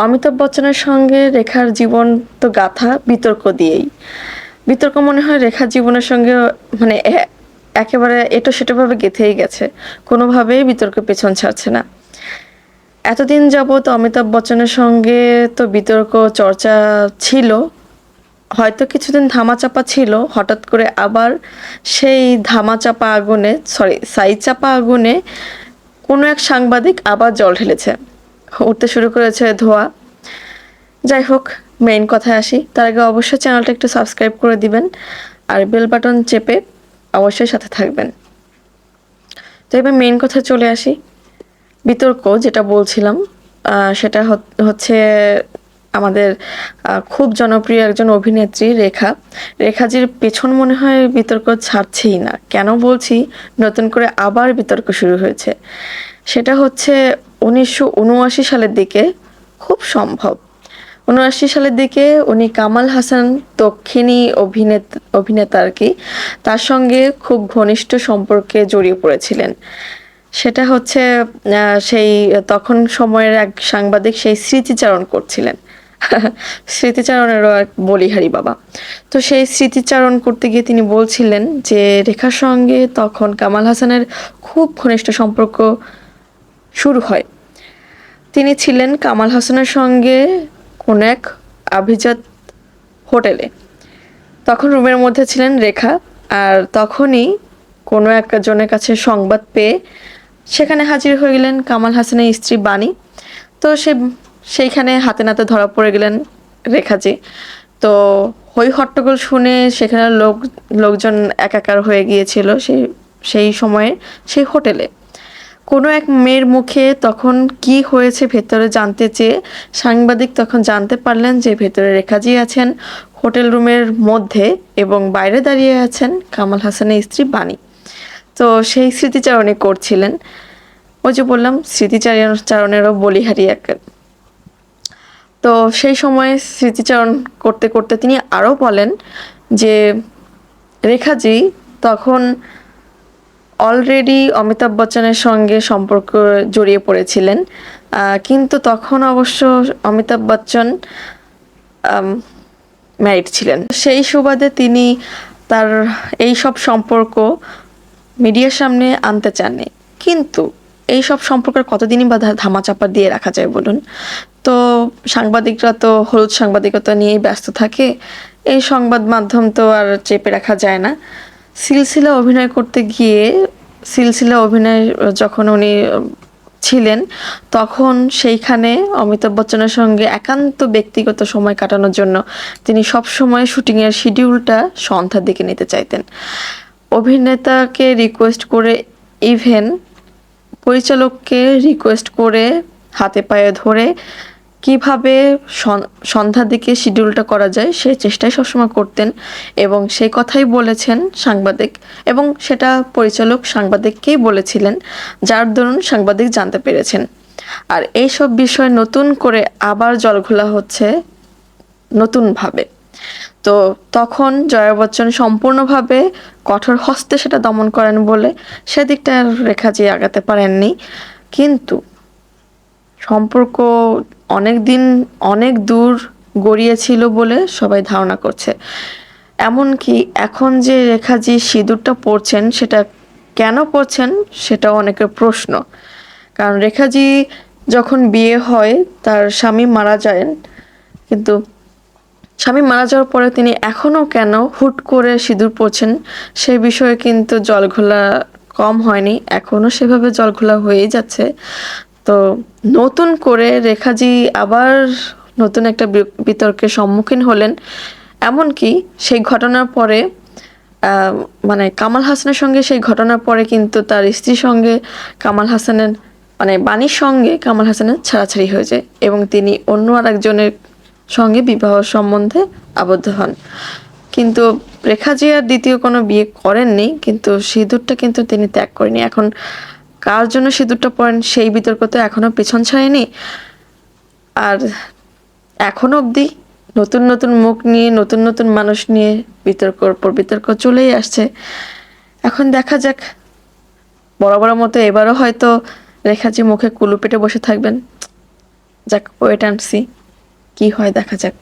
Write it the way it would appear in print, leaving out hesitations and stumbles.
অমিতাভ বচ্চনের সঙ্গে রেখার জীবন তো গাথা বিতর্ক দিয়েই। বিতর্ক মনে হয় রেখার জীবনের সঙ্গে মানে একেবারে এঁটো-সেঁটোভাবে গেঁথেই গেছে। কোনোভাবেই বিতর্ক পেছন ছাড়ছে না। এতদিন যাবৎ অমিতাভ বচ্চনের সঙ্গে তো বিতর্ক চর্চা ছিল। হয়তো কিছুদিন ধামাচাপা ছিল। হঠাৎ করে আবার সেই ধামাচাপা আগুনে ছাইচাপা আগুনে কোনো এক সাংবাদিক আবার জল ঢেলেছে। উঠতে শুরু করেছে ধোঁয়া। যাই হোক, মেইন কথায় আসি। তার আগে অবশ্যই চ্যানেলটা একটু সাবস্ক্রাইব করে দিবেন আর বেল বাটন চেপে অবশ্যই সাথে থাকবেন। তো এবার মেইন কথায় চলে আসি। বিতর্ক যেটা বলছিলাম সেটা হচ্ছে আমাদের খুব জনপ্রিয় একজন অভিনেত্রী রেখাজির পেছন মনে হয় বিতর্ক ছাড়ছেই না। কেন বলছি? নতুন করে আবার বিতর্ক শুরু হয়েছে। সেটা হচ্ছে 1979 সালের দিকে, খুব সম্ভব 79 সালের দিকে উনি কামাল হাসান, দক্ষিণী অভিনেতা আর কি, তার সঙ্গে খুব ঘনিষ্ঠ সম্পর্কে জড়িয়ে পড়েছিলেন। সেটা হচ্ছে সেই তখন সময়ের এক সাংবাদিক সেই স্মৃতিচারণ করছিলেন। স্মৃতিচারণেরও এক বলিহারি বাবা। তো সেই স্মৃতিচারণ করতে গিয়ে তিনি বলছিলেন যে রেখার সঙ্গে তখন কামাল হাসানের খুব ঘনিষ্ঠ সম্পর্ক শুরু হয়। তিনি ছিলেন কামাল হাসানের সঙ্গে কোনো এক আভিজাত হোটেলে। তখন রুমের মধ্যে ছিলেন রেখা, আর তখনই কোনো একজনের কাছে সংবাদ পেয়ে সেখানে হাজির হয়ে গেলেন কামাল হাসানের স্ত্রী বাণী। তো সেইখানে হাতে নাতে ধরা পড়ে গেলেন রেখাজি। তো হই হট্টগোল শুনে সেখানে লোকজন একাকার হয়ে গিয়েছিল সেই সময়ে সেই হোটেলে। কোনো এক মেয়ের মুখে তখন কি হয়েছে ভেতরে জানতে চেয়ে সাংবাদিক তখন জানতে পারলেন যে ভেতরে রেখাজি আছেন হোটেল রুমের মধ্যে এবং বাইরে দাঁড়িয়ে আছেন কামাল হাসানের স্ত্রী বাণী। তো সেই স্মৃতিচারণই করছিলেন। ওই যে বললাম স্মৃতিচারণেরও বলিহারি এক। তো সেই সময় স্মৃতিচারণ করতে করতে তিনি আরও বলেন যে রেখাজি তখন অলরেডি অমিতাভ বচ্চনের সঙ্গে সম্পর্ক জড়িয়ে পড়েছিলেন, কিন্তু তখন অবশ্য অমিতাভ বচ্চন ম্যারিড ছিলেন। সেই সুবাদে তিনি তার এই সব সম্পর্ক মিডিয়ার সামনে আনতে চাননি। কিন্তু এই সব সম্পর্কের কতদিনই বা ধামাচাপা দিয়ে রাখা যায় বলুন? তো সাংবাদিকরা তো হলুদ সাংবাদিকতা নিয়েই ব্যস্ত থাকে। এই সংবাদ মাধ্যম তো আর চেপে রাখা যায় না। সিলসিলা অভিনয় করতে গিয়ে সিলসিলা অভিনয় যখন উনি ছিলেন তখন সেইখানে অমিতাভ বচ্চনের সঙ্গে একান্ত ব্যক্তিগত সময় কাটানোর জন্য তিনি সব সময় শুটিংয়ের শিডিউলটা সন্ধ্যার দিকে নিতে চাইতেন। অভিনেতাকে রিকোয়েস্ট করে, ইভেন পরিচালককে রিকোয়েস্ট করে হাতে পায়ে ধরে কিভাবে সন্ধ্যার দিকে শিডিউলটা করা যায় সেই চেষ্টাই সবসময় করতেন এবং সেই কথাই বলেছেন সাংবাদিক, এবং সেটা পরিচালক সাংবাদিককেই বলেছিলেন, যার দরুন সাংবাদিক জানতে পেরেছেন। আর এইসব বিষয় নতুন করে আবার জলঘোলা হচ্ছে নতুনভাবে। তো তখন জয়া বচ্চন সম্পূর্ণভাবে কঠোর হস্তে সেটা দমন করেন বলে সেদিকটা রেখাজি আগাতে পারেননি। কিন্তু সম্পর্ক অনেক দূর গড়িয়েছিল বলে সবাই ধারণা করছে। এমনকি এখন যে রেখাজি সিঁদুরটা পরছেন সেটা কেন পরছেন সেটাও অনেকের প্রশ্ন। কারণ রেখাজি যখন বিয়ে হয় তার স্বামী মারা যান, কিন্তু স্বামী মারা যাওয়ার পরে তিনি এখনও কেন হুট করে সিঁদুর পরছেন সেই বিষয়ে কিন্তু জলঘোলা কম হয়নি, এখনও সেভাবে জলঘোলা হয়েই যাচ্ছে। তো নতুন করে রেখাজি আবার নতুন একটা বিতর্কের সম্মুখীন হলেন। এমনকি সেই ঘটনার পরে মানে কামাল হাসানের সঙ্গে সেই ঘটনার পরে কিন্তু তার স্ত্রীর সঙ্গে কামাল হাসানের মানে বাণীর সঙ্গে কামাল হাসানের ছাড়াছাড়ি হয়ে যায় এবং তিনি অন্য আরেকজনের সঙ্গে বিবাহ সম্বন্ধে আবদ্ধ হন। কিন্তু রেখাজি আর দ্বিতীয় কোনো বিয়ে করেননি, কিন্তু সিঁদুরটা কিন্তু তিনি ত্যাগ করেনি। এখন কার জন্য সিঁদুরটা পরেন সেই বিতর্ক তো এখনো পেছন ছাড়েনি। আর এখনো অবধি নতুন নতুন মুখ নিয়ে নতুন নতুন মানুষ নিয়ে বিতর্কর পর বিতর্ক চলেই আসছে। এখন দেখা যাক, বরাবরের মতো এবারও হয়তো রেখাজি মুখে কুলু পেটে বসে থাকবেন। যাক, পোয়েট আনছি, কি হয় দেখা যাক।